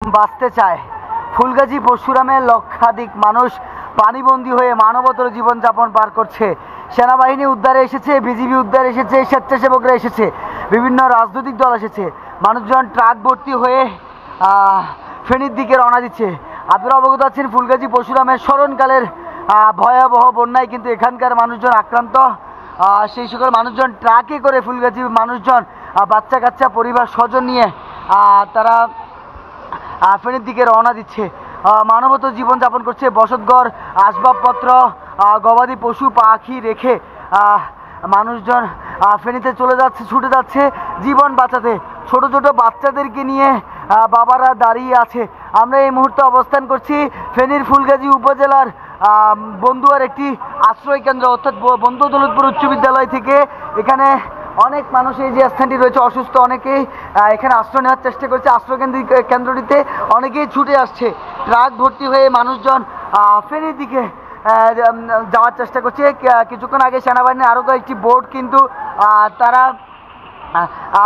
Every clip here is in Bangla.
বাঁচতে চায়। ফুলগাজী পরশুরামের লক্ষাধিক মানুষ পানিবন্দী হয়ে মানবতর জীবনযাপন পার করছে। সেনাবাহিনী উদ্ধারে এসেছে, বিজিবি উদ্ধারে এসেছে, স্বেচ্ছাসেবকরা এসেছে, বিভিন্ন রাজনৈতিক দল এসেছে। মানুষজন ট্রাক ভর্তি হয়ে ফেনীর দিকে রওনা দিচ্ছে। আপনারা অবগত আছেন ফুলগাজী পরশুরামের স্মরণকালের ভয়াবহ বন্যায় কিন্তু এখানকার মানুষজন আক্রান্ত। সেই সকল মানুষজন ট্রাকে করে ফুলগাজী মানুষজন বাচ্চা কাচ্চা পরিবার স্বজন নিয়ে তারা ফেনীর দিকে রওনা দিচ্ছে। মানবত জীবনযাপন করছে, বসতঘর, আসবাবপত্র, গবাদি পশু পাখি রেখে মানুষজন ফেনীতে চলে যাচ্ছে, ছুটে যাচ্ছে জীবন বাঁচাতে। ছোট ছোট বাচ্চাদেরকে নিয়ে বাবারা দাঁড়িয়ে আছে। আমরা এই মুহূর্তে অবস্থান করছি ফেনীর ফুলগাজী উপজেলার বন্ধুয়ার একটি আশ্রয় কেন্দ্র, অর্থাৎ বন্ধু দৌলতপুর উচ্চ বিদ্যালয় থেকে। এখানে অনেক মানুষ, এই যে স্থানটি রয়েছে, অসুস্থ অনেকেই এখানে আশ্রয় নেওয়ার চেষ্টা করছে। আশ্রয় কেন্দ্রটিতে অনেকেই ছুটে আসছে। ট্রাক ভর্তি হয়ে মানুষজন ফেনীর দিকে যাওয়ার চেষ্টা করছে। কিছুক্ষণ আগে সেনাবাহিনীর আরও কয়েকটি বোট কিন্তু তারা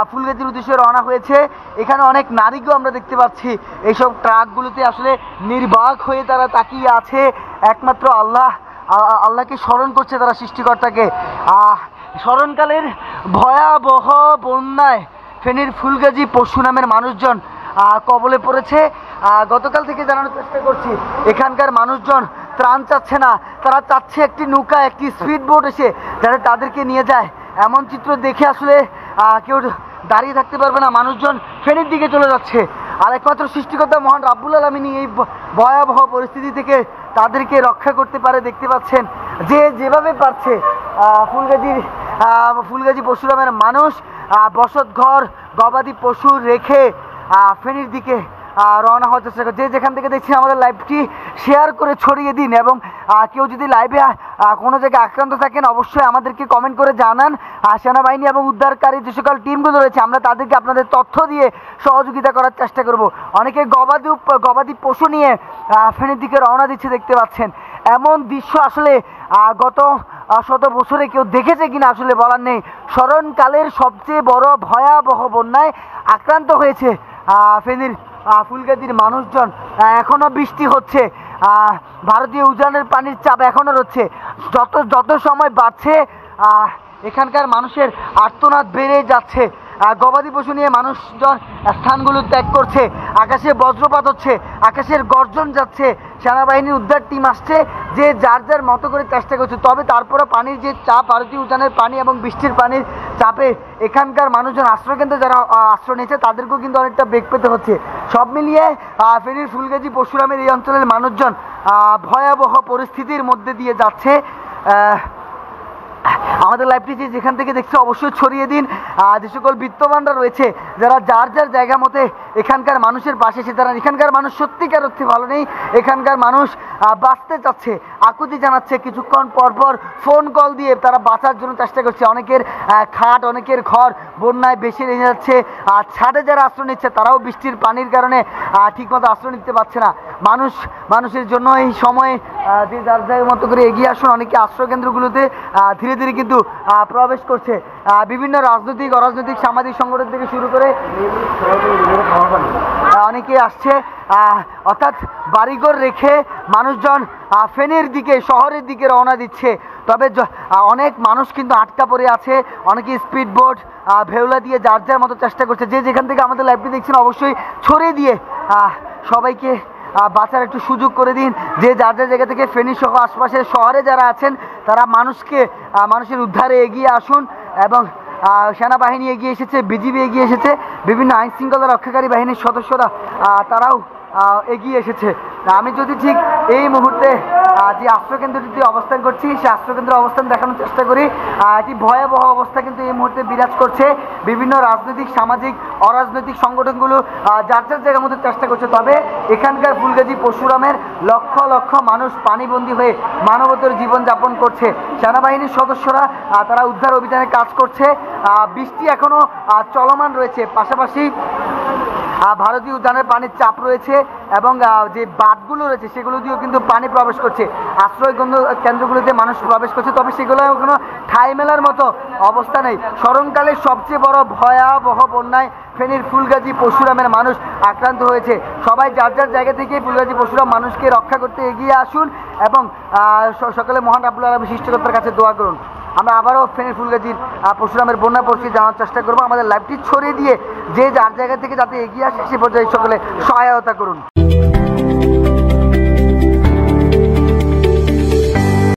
ফুলগাজীর উদ্দেশ্যে রওনা হয়েছে। এখানে অনেক নারীকেও আমরা দেখতে পাচ্ছি। এইসব ট্রাকগুলোতে আসলে নির্বাক হয়ে তারা তাকিয়ে আছে, একমাত্র আল্লাহকে স্মরণ করছে তারা, সৃষ্টিকর্তাকে। স্মরণকালের ভয়াবহ বন্যায় ফেনীর ফুলগাজী পরশুরামের মানুষজন কবলে পড়েছে। গতকাল থেকে জানানোর চেষ্টা করছি, এখানকার মানুষজন ত্রাণ চাচ্ছে না, তারা চাচ্ছে একটি নৌকা, একটি স্পিড বোট এসে যাতে তাদেরকে নিয়ে যায়। এমন চিত্র দেখে আসলে কেউ দাঁড়িয়ে থাকতে পারবে না। মানুষজন ফেনীর দিকে চলে যাচ্ছে। আর একমাত্র সৃষ্টিকর্তা মহান রাব্বুল আলামিন এই ভয়াবহ পরিস্থিতি থেকে তাদেরকে রক্ষা করতে পারে। দেখতে পাচ্ছেন যে যেভাবে পারছে ফুলগাজী পরশুরামের মানুষ বসতঘর, গবাদি পশু রেখে ফেনীর দিকে রওনা হওয়ার চেষ্টা করে। যে যেখান থেকে দেখছেন আমাদের লাইভটি শেয়ার করে ছড়িয়ে দিন, এবং কেউ যদি লাইভে কোনো জায়গায় আক্রান্ত থাকেন অবশ্যই আমাদেরকে কমেন্ট করে জানান। সেনাবাহিনী এবং উদ্ধারকারী যে সকল টিমগুলো রয়েছে আমরা তাদেরকে আপনাদের তথ্য দিয়ে সহযোগিতা করার চেষ্টা করব। অনেকে গবাদি পশু নিয়ে ফেনীর দিকে রওনা দিচ্ছে, দেখতে পাচ্ছেন। এমন দৃশ্য আসলে গত শত বছরে কেউ দেখেছে কিনা আসলে বলার নেই। স্মরণকালের সবচেয়ে বড় ভয়াবহ বন্যায় আক্রান্ত হয়েছে ফেনীর ফুলগাজীর মানুষজন। এখনো বৃষ্টি হচ্ছে, ভারতীয় উজানের পানির চাপ এখনো রয়েছে। যত সময় বাড়ছে এখানকার মানুষের আর্তনাদ বেড়ে যাচ্ছে। গবাদি পশু নিয়ে মানুষজন স্থানগুলো ত্যাগ করছে। আকাশে বজ্রপাত হচ্ছে, আকাশের গর্জন যাচ্ছে। সেনাবাহিনীর উদ্ধার টিম আসছে, যে যার যার মতো করে চেষ্টা করছে। তবে তারপরে পানির যে চাপ, ভারতীয় উজানের পানি এবং বৃষ্টির পানির চাপে এখানকার মানুষজন আশ্রয়কেন্দ্রে যারা আশ্রয় নিয়েছে তাদেরকেও কিন্তু অনেকটা বেগ পেতে হচ্ছে। সব মিলিয়ে ফেনীর ফুলগাজী পরশুরামের এই অঞ্চলের মানুষজন ভয়াবহ পরিস্থিতির মধ্যে দিয়ে যাচ্ছে। আমাদের লাইভটি যেখান থেকে দেখছে অবশ্যই ছড়িয়ে দিন। যে সকল বিত্তবানরা রয়েছে যারা যার যার জায়গা মতে এখানকার মানুষের পাশে এসে, তারা এখানকার মানুষ সত্যিকার অর্থে ভালো নেই, এখানকার মানুষ বাঁচতে চাচ্ছে, আকুতি জানাচ্ছে। কিছুক্ষণ পরপর ফোন কল দিয়ে তারা বাঁচার জন্য চেষ্টা করছে। অনেকের খাট, অনেকের ঘর বন্যায় বেশি নিয়ে যাচ্ছে। আর ছাদে যারা আশ্রয় নিচ্ছে তারাও বৃষ্টির পানির কারণে ঠিকমতো আশ্রয় নিতে পারছে না। মানুষের জন্য এই সময়ে যে যার জায়গার মতো করে এগিয়ে আসুন। অনেকে আশ্রয় কেন্দ্রগুলোতে ধীরে ধীরে কিন্তু প্রবেশ করছে। বিভিন্ন রাজনৈতিক, অরাজনৈতিক, সামাজিক সংগঠন থেকে শুরু করে অনেকে আসছে। অর্থাৎ বাড়িঘর রেখে মানুষজন ফেনীর দিকে, শহরের দিকে রওনা দিচ্ছে। তবে অনেক মানুষ কিন্তু আটকা পড়ে আছে। অনেকে স্পিড বোট, ভেউলা দিয়ে যার যার মতো চেষ্টা করছে। যে যেখান থেকে আমাদের লাইভটি দেখছেন অবশ্যই ছড়িয়ে দিয়ে সবাইকে বাঁচার একটু সুযোগ করে দিন। যে যার যার জায়গা থেকে ফেনী সহ আশপাশের শহরে যারা আছেন তারা মানুষের উদ্ধারে এগিয়ে আসুন। এবং সেনাবাহিনী এগিয়ে এসেছে, বিজিবি এগিয়ে এসেছে, বিভিন্ন আইন শৃঙ্খলা রক্ষাকারী বাহিনীর সদস্যরা তারাও এগিয়ে এসেছে। আমি যদি ঠিক এই মুহূর্তে যে আশ্রয়কেন্দ্রটিতে অবস্থান করছি সেই আশ্রয়কেন্দ্রের অবস্থান দেখানোর চেষ্টা করি। এটি ভয়াবহ অবস্থা কিন্তু এই মুহূর্তে বিরাজ করছে। বিভিন্ন রাজনৈতিক, সামাজিক, অরাজনৈতিক সংগঠনগুলো যার যার জায়গার মধ্যে চেষ্টা করছে। তবে এখানকার ফুলগাজী পরশুরামের লক্ষ লক্ষ মানুষ পানিবন্দী হয়ে মানবতর জীবনযাপন করছে। সেনাবাহিনীর সদস্যরা তারা উদ্ধার অভিযানে কাজ করছে। বৃষ্টি এখনো চলমান রয়েছে। পাশাপাশি ভারতীয় উদ্যানের পানির চাপ রয়েছে এবং যে বাঁধগুলো রয়েছে সেগুলো দিয়েও কিন্তু পানি প্রবেশ করছে। আশ্রয় কেন্দ্রগুলোতে মানুষ প্রবেশ করছে, তবে সেগুলো কোনো ঠাঁই মেলার মতো অবস্থা নেই। স্মরণকালের সবচেয়ে বড় ভয়াবহ বন্যায় ফেনীর ফুলগাজী পরশুরামের মানুষ আক্রান্ত হয়েছে। সবাই যার যার জায়গা থেকে ফুলগাজী পরশুরাম মানুষকে রক্ষা করতে এগিয়ে আসুন এবং সকলে মহান রাব্বুল আলামিন সৃষ্টিকর্তার কাছে দোয়া করুন। আমরা আবারও ফেনীর ফুলগাজীর পরশুরামের বন্যা পরিস্থিতি জানার চেষ্টা করবো। আমাদের লাইভটি ছড়িয়ে দিয়ে যে যার জায়গা থেকে যাতে এগিয়ে আসে সে পর্যায়ে সকলে সহায়তা করুন।